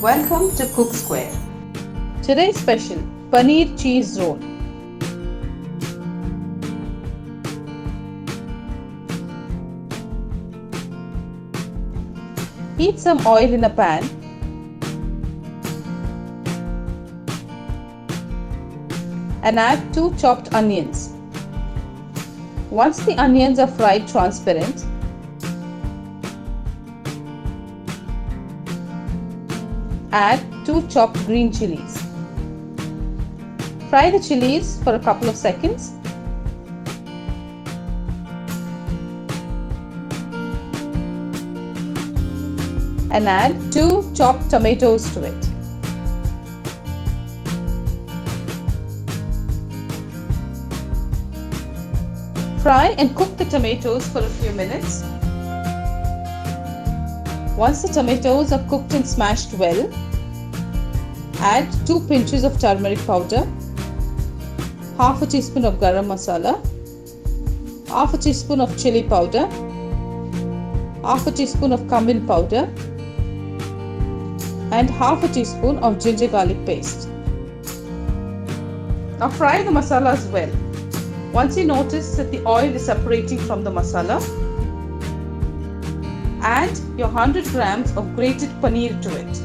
Welcome to Cook Square. Today's special Paneer Cheese Roll. Heat some oil in a pan. And add 2 chopped onions. Once the onions are fried transparent, add 2 chopped green chilies. Fry the chilies for a couple of seconds. And add 2 chopped tomatoes to it. Fry and cook the tomatoes for a few minutes. Once the tomatoes are cooked and smashed well, add 2 pinches of turmeric powder, half a teaspoon of Garam Masala, half a teaspoon of chili powder, half a teaspoon of Cumin powder, and half a teaspoon of ginger garlic paste. Now fry the masala as well. Once you notice that the oil is separating from the masala, add your 100 grams of grated paneer to it.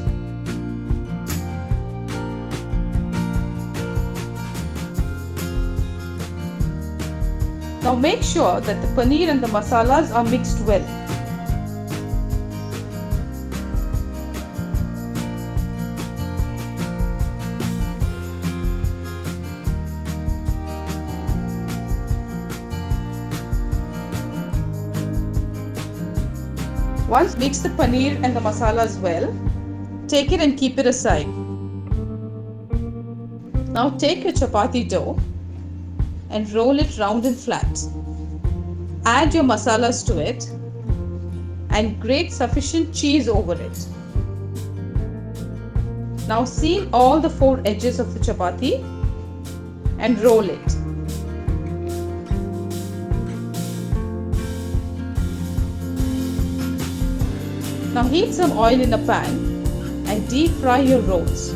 Now make sure that the paneer and the masalas are mixed well. Once mix the paneer and the masalas well, take it and keep it aside. Now take your chapati dough and roll it round and flat. Add your masalas to it and grate sufficient cheese over it. Now seal all the 4 edges of the chapati and roll it. Now heat some oil in a pan and deep fry your rolls.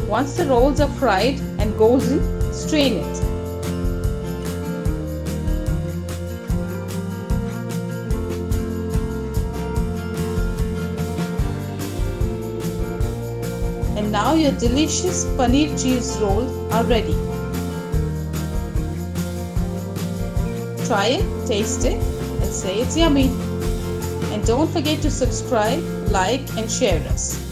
Once the rolls are fried and golden, strain it. And now your delicious paneer cheese rolls are ready. Try it, taste it, and say it's yummy. And don't forget to subscribe, like, and share us.